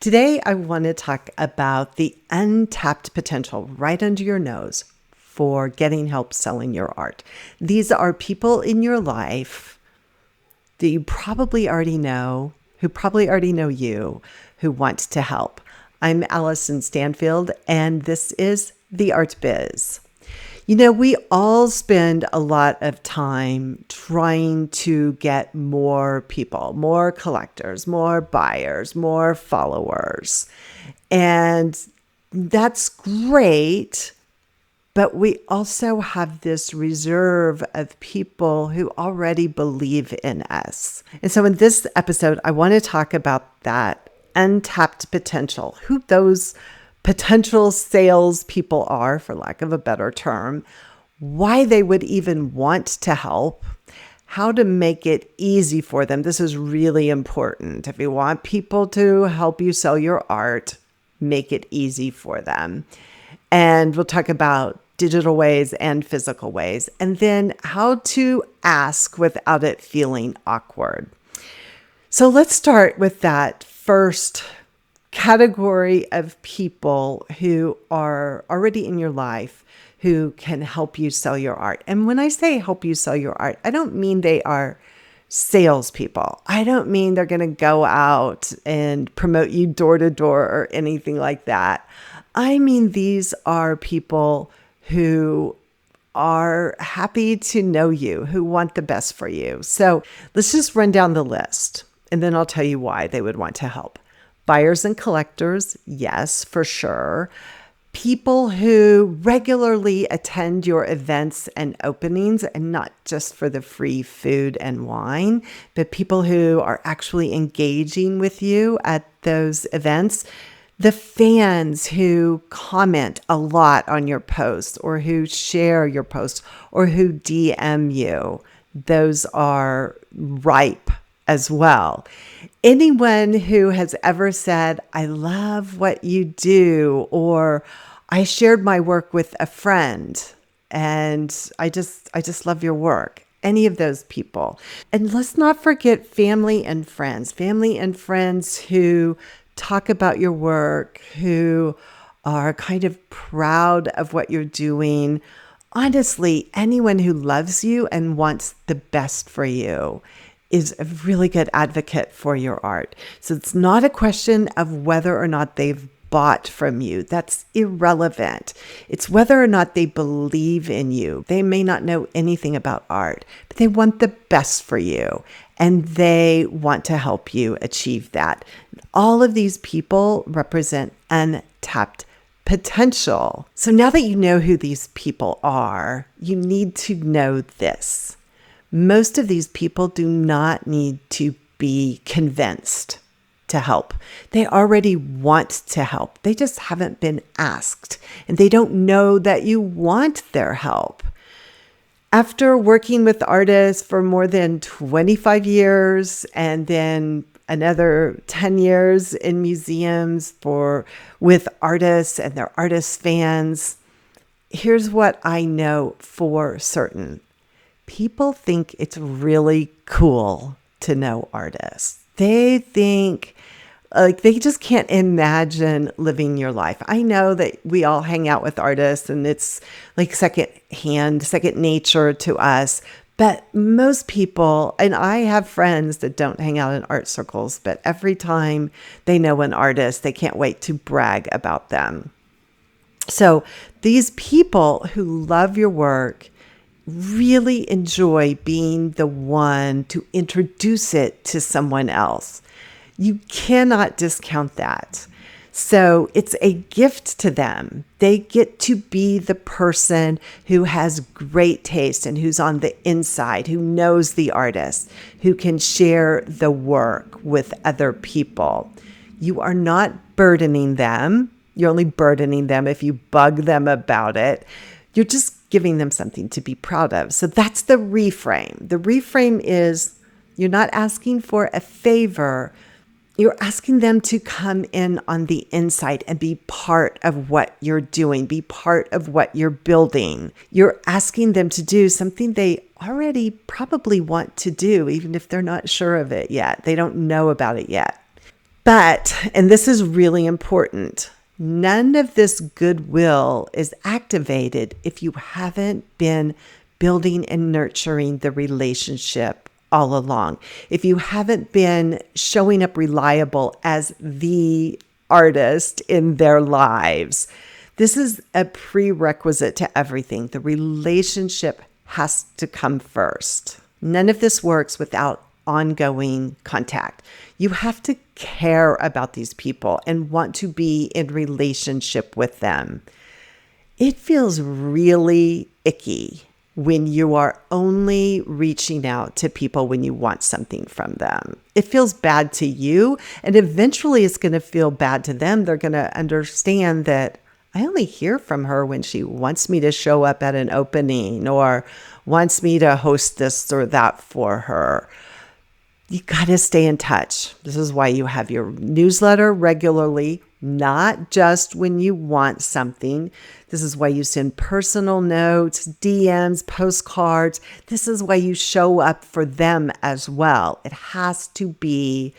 Today, I want to talk about the untapped potential right under your nose for getting help selling your art. These are people in your life that you probably already know, who probably already know you, who want to help. I'm Alyson Stanfield, and this is The Art Biz. You know, we all spend a lot of time trying to get more people, more collectors, more buyers, more followers. And that's great, but we also have this reserve of people who already believe in us. And so in this episode, I want to talk about that untapped potential, who those potential salespeople are, for lack of a better term, why they would even want to help, how to make it easy for them. This is really important. If you want people to help you sell your art, make it easy for them. And we'll talk about digital ways and physical ways, and then how to ask without it feeling awkward. So let's start with that first category of people who are already in your life who can help you sell your art. And when I say help you sell your art, I don't mean they are salespeople. I don't mean they're going to go out and promote you door to door or anything like that. I mean, these are people who are happy to know you, who want the best for you. So let's just run down the list, and then I'll tell you why they would want to help. Buyers and collectors, yes, for sure. People who regularly attend your events and openings, and not just for the free food and wine, but people who are actually engaging with you at those events. The fans who comment a lot on your posts, or who share your posts, or who DM you, those are ripe as well. Anyone who has ever said, I love what you do, or I shared my work with a friend and I just love your work. Any of those people. And let's not forget family and friends who talk about your work, who are kind of proud of what you're doing. Honestly, anyone who loves you and wants the best for you is a really good advocate for your art. So it's not a question of whether or not they've bought from you. That's irrelevant. It's whether or not they believe in you. They may not know anything about art, but they want the best for you, and they want to help you achieve that. All of these people represent untapped potential. So now that you know who these people are, you need to know this. Most of these people do not need to be convinced to help. They already want to help. They just haven't been asked, and they don't know that you want their help. After working with artists for more than 25 years, and then another 10 years in museums with artists and their artist fans, here's what I know for certain. People think it's really cool to know artists. They think, they just can't imagine living your life. I know that we all hang out with artists and it's like second nature to us. But most people, and I have friends that don't hang out in art circles, but every time they know an artist, they can't wait to brag about them. So these people who love your work really enjoy being the one to introduce it to someone else. You cannot discount that. So it's a gift to them. They get to be the person who has great taste and who's on the inside, who knows the artist, who can share the work with other people. You are not burdening them. You're only burdening them if you bug them about it. You're just giving them something to be proud of. So that's the reframe. The reframe is you're not asking for a favor. You're asking them to come in on the inside and be part of what you're doing, be part of what you're building. You're asking them to do something they already probably want to do, even if they're not sure of it yet. They don't know about it yet. But, and this is really important, none of this goodwill is activated if you haven't been building and nurturing the relationship all along. If you haven't been showing up reliable as the artist in their lives. This is a prerequisite to everything. The relationship has to come first. None of this works without ongoing contact. You have to care about these people and want to be in relationship with them. It feels really icky when you are only reaching out to people when you want something from them. It feels bad to you, and eventually it's going to feel bad to them. They're going to understand that I only hear from her when she wants me to show up at an opening or wants me to host this or that for her. You got to stay in touch. This is why you have your newsletter regularly, not just when you want something. This is why you send personal notes, DMs, postcards. This is why you show up for them as well. It has to be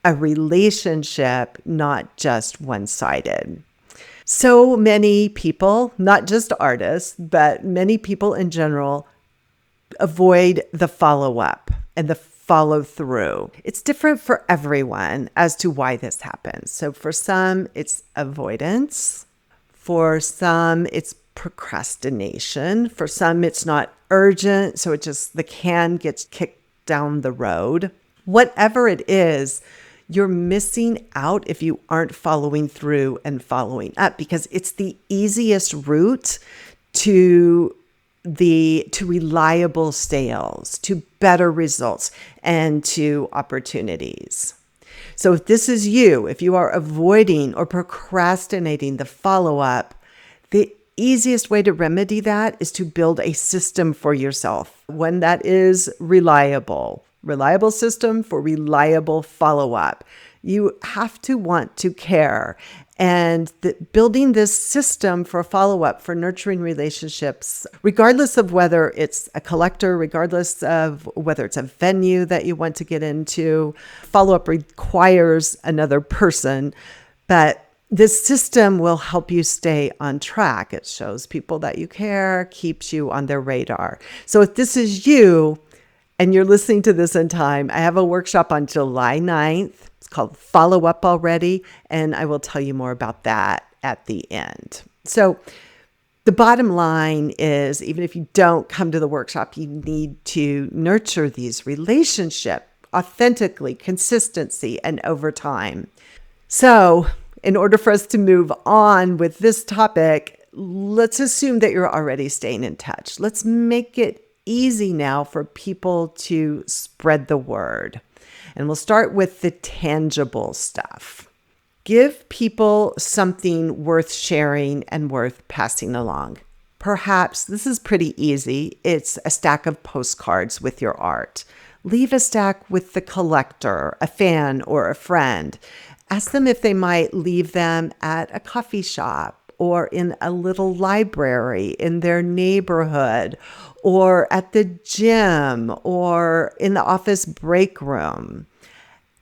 a relationship, not just one-sided. So many people, not just artists, but many people in general, avoid the follow-up and the follow through. It's different for everyone as to why this happens. So for some, it's avoidance. For some, it's procrastination. For some, it's not urgent. So the can gets kicked down the road. Whatever it is, you're missing out if you aren't following through and following up, because it's the easiest route to reliable sales, to better results, and to opportunities. So if this is you, if you are avoiding or procrastinating the follow-up, the easiest way to remedy that is to build a system for yourself, one that is reliable system for reliable follow-up. You have to want to care. And building this system for follow-up, for nurturing relationships, regardless of whether it's a collector, regardless of whether it's a venue that you want to get into, follow-up requires another person, but this system will help you stay on track. It shows people that you care, keeps you on their radar. So if this is you and you're listening to this in time, I have a workshop on July 9th. Called Follow Up Already, and I will tell you more about that at the end. So the bottom line is, even if you don't come to the workshop, you need to nurture these relationships authentically, consistency, and over time. So in order for us to move on with this topic, let's assume that you're already staying in touch. Let's make it easy now for people to spread the word. And we'll start with the tangible stuff. Give people something worth sharing and worth passing along. Perhaps this is pretty easy. It's a stack of postcards with your art. Leave a stack with the collector, a fan, or a friend. Ask them if they might leave them at a coffee shop or in a little library in their neighborhood, or at the gym, or in the office break room.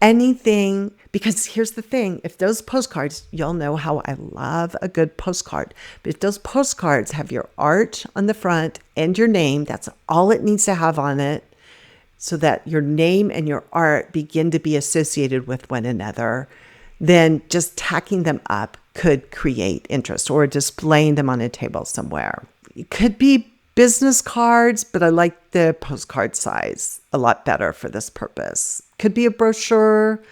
Anything, because here's the thing, if those postcards, y'all know how I love a good postcard, but if those postcards have your art on the front and your name, that's all it needs to have on it, so that your name and your art begin to be associated with one another, then just tacking them up could create interest, or displaying them on a table somewhere. It could be business cards, but I like the postcard size a lot better for this purpose. Could be a brochure,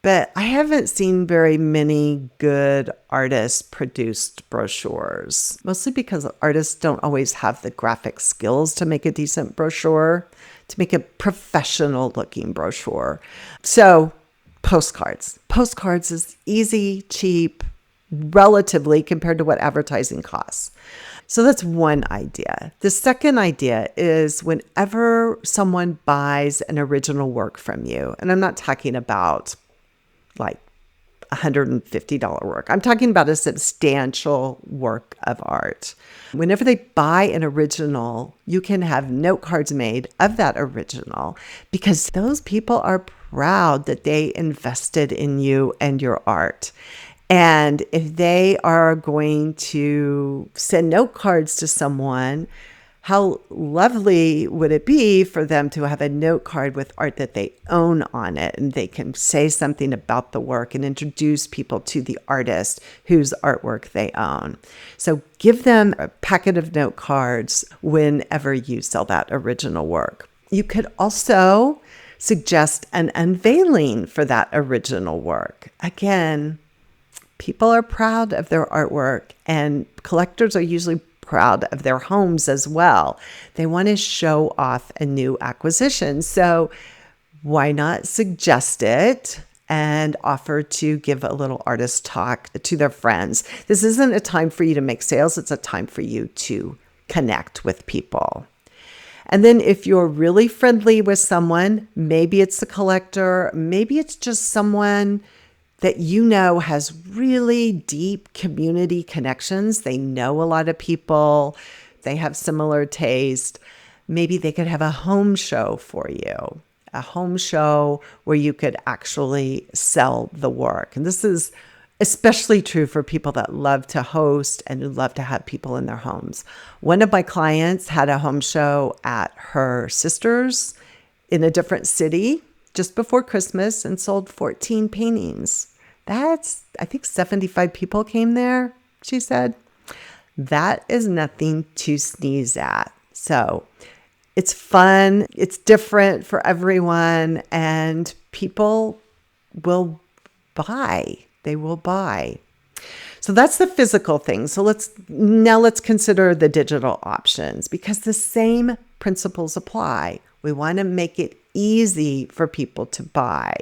but I haven't seen very many good artist-produced brochures, mostly because artists don't always have the graphic skills to make a decent brochure, to make a professional-looking brochure. So postcards. Postcards is easy, cheap, relatively, compared to what advertising costs. So that's one idea. The second idea is whenever someone buys an original work from you, and I'm not talking about like $150 work. I'm talking about a substantial work of art. Whenever they buy an original, you can have note cards made of that original, because those people are proud that they invested in you and your art. And if they are going to send note cards to someone, how lovely would it be for them to have a note card with art that they own on it, and they can say something about the work and introduce people to the artist whose artwork they own. So give them a packet of note cards whenever you sell that original work. You could also suggest an unveiling for that original work. Again, people are proud of their artwork, and collectors are usually proud of their homes as well. They want to show off a new acquisition. So why not suggest it and offer to give a little artist talk to their friends? This isn't a time for you to make sales. It's a time for you to connect with people. And then if you're really friendly with someone, maybe it's a collector, maybe it's just someone that you know has really deep community connections. They know a lot of people. They have similar taste. Maybe they could have a home show for you, a home show where you could actually sell the work. And this is especially true for people that love to host and who love to have people in their homes. One of my clients had a home show at her sister's in a different city just before Christmas and sold 14 paintings. That's, I think 75 people came there, she said. That is nothing to sneeze at. So it's fun, it's different for everyone, and people will buy. They will buy. So that's the physical thing. So let's consider the digital options, because the same principles apply. We want to make it easy for people to buy,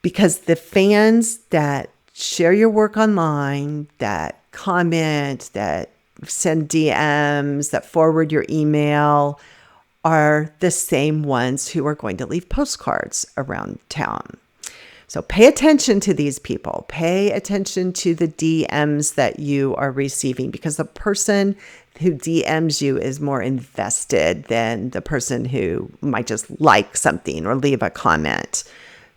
because the fans that share your work online, that comment, that send DMs, that forward your email, are the same ones who are going to leave postcards around town. So pay attention to these people. Pay attention to the DMs that you are receiving, because the person who DMs you is more invested than the person who might just like something or leave a comment.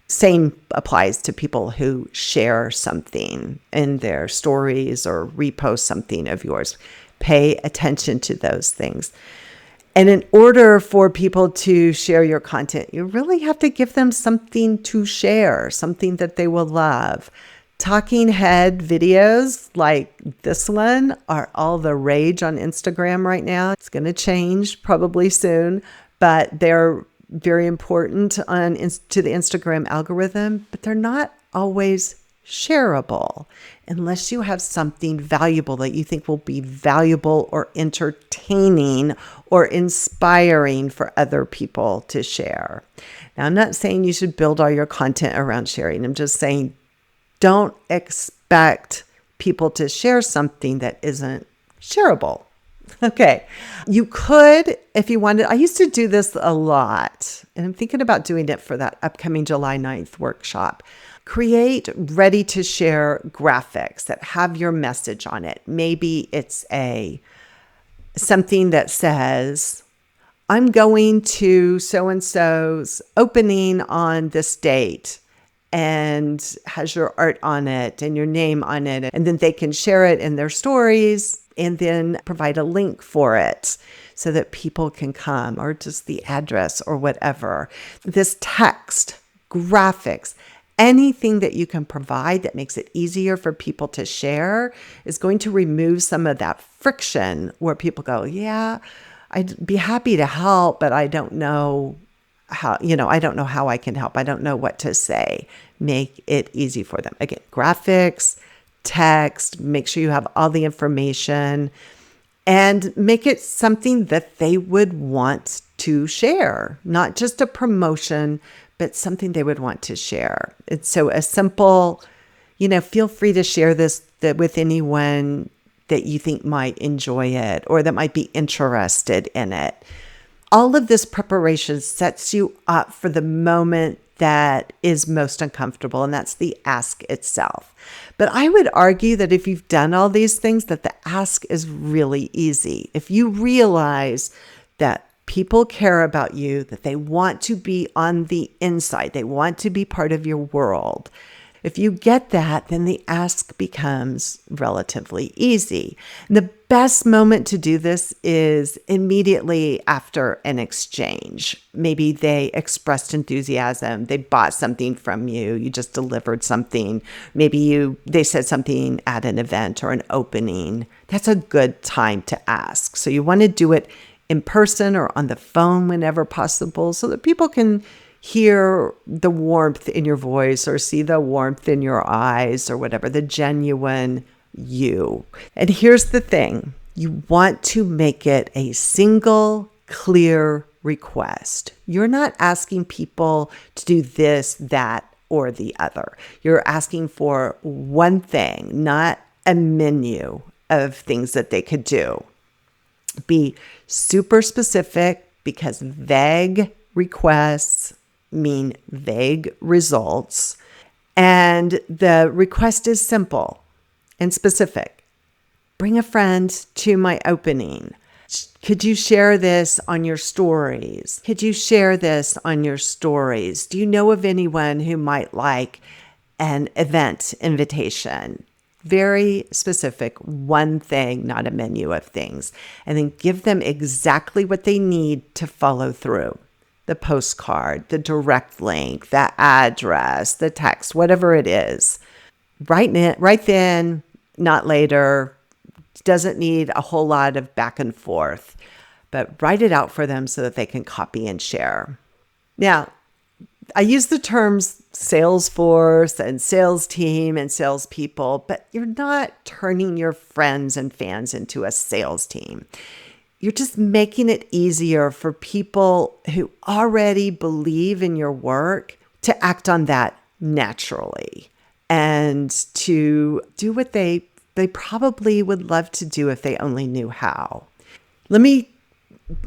Same applies to people who share something in their stories or repost something of yours. Pay attention to those things. And in order for people to share your content, you really have to give them something to share, something that they will love. Talking head videos like this one are all the rage on Instagram right now. It's going to change probably soon, but they're very important to the Instagram algorithm, but they're not always shareable unless you have something valuable that you think will be valuable or entertaining or inspiring for other people to share. Now, I'm not saying you should build all your content around sharing. I'm just saying don't expect people to share something that isn't shareable. Okay. You could, if you wanted, I used to do this a lot, and I'm thinking about doing it for that upcoming July 9th workshop. Create ready to share graphics that have your message on it. Maybe it's something that says, I'm going to so-and-so's opening on this date, and has your art on it and your name on it. And then they can share it in their stories and then provide a link for it so that people can come, or just the address or whatever. This text, graphics, anything that you can provide that makes it easier for people to share is going to remove some of that friction where people go, yeah, I'd be happy to help, but I don't know how, I don't know how I can help. I don't know what to say. Make it easy for them. Again, graphics, text, make sure you have all the information, and make it something that they would want to share, not just a promotion, but something they would want to share. It's so a simple, feel free to share this with anyone that you think might enjoy it or that might be interested in it. All of this preparation sets you up for the moment that is most uncomfortable, and that's the ask itself. But I would argue that if you've done all these things, that the ask is really easy. If you realize that people care about you, that they want to be on the inside. They want to be part of your world. If you get that, then the ask becomes relatively easy. The best moment to do this is immediately after an exchange. Maybe they expressed enthusiasm. They bought something from you. You just delivered something. Maybe they said something at an event or an opening. That's a good time to ask. So you want to do it in person or on the phone whenever possible so that people can hear the warmth in your voice or see the warmth in your eyes or whatever, the genuine you. And here's the thing. You want to make it a single, clear request. You're not asking people to do this, that, or the other. You're asking for one thing, not a menu of things that they could do. Be super specific because vague requests mean vague results. And the request is simple and specific. Bring a friend to my opening. Could you share this on your stories? Could you share this on your stories? Do you know of anyone who might like an event invitation? Very specific, one thing, not a menu of things. And then give them exactly what they need to follow through. The postcard, the direct link, the address, the text, whatever it is. Right then, not later. Doesn't need a whole lot of back and forth, but write it out for them so that they can copy and share. Now, I use the terms Salesforce and sales team and salespeople, but you're not turning your friends and fans into a sales team. You're just making it easier for people who already believe in your work to act on that naturally and to do what they probably would love to do if they only knew how. Let me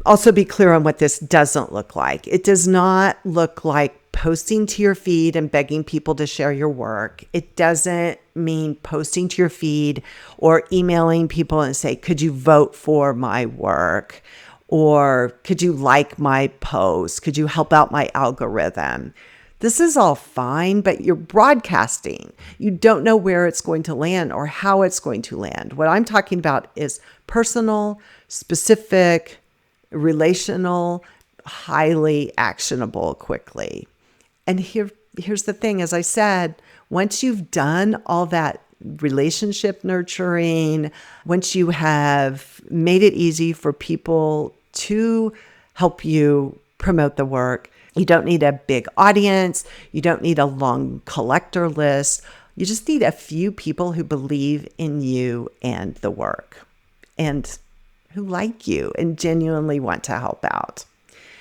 also be clear on what this doesn't look like. It does not look like posting to your feed and begging people to share your work. It doesn't mean posting to your feed or emailing people and say, could you vote for my work? Or could you like my post? Could you help out my algorithm? This is all fine, but you're broadcasting. You don't know where it's going to land or how it's going to land. What I'm talking about is personal, specific, relational, highly actionable quickly. And here's the thing, as I said, once you've done all that relationship nurturing, once you have made it easy for people to help you promote the work, you don't need a big audience. You don't need a long collector list. You just need a few people who believe in you and the work and who like you and genuinely want to help out.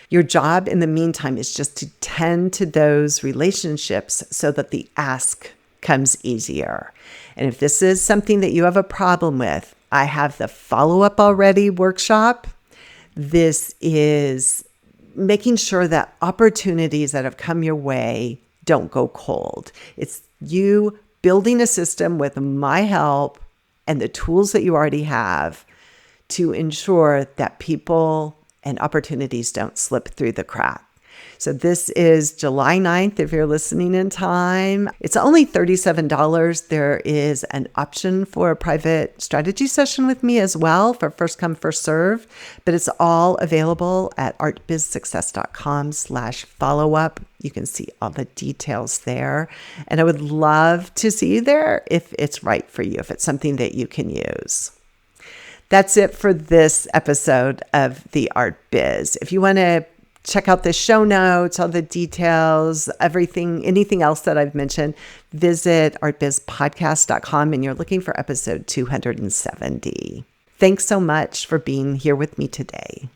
Your job in the meantime is just to tend to those relationships so that the ask comes easier. And if this is something that you have a problem with, I have the follow-up already workshop. This is making sure that opportunities that have come your way don't go cold. It's you building a system with my help and the tools that you already have to ensure that people and opportunities don't slip through the cracks. So this is July 9th, if you're listening in time. It's only $37. There is an option for a private strategy session with me as well for first come, first serve, but it's all available at artbizsuccess.com/follow-up. You can see all the details there. And I would love to see you there if it's right for you, if it's something that you can use. That's it for this episode of The Art Biz. If you want to check out the show notes, all the details, anything else that I've mentioned, visit artbizpodcast.com and you're looking for episode 270. Thanks so much for being here with me today.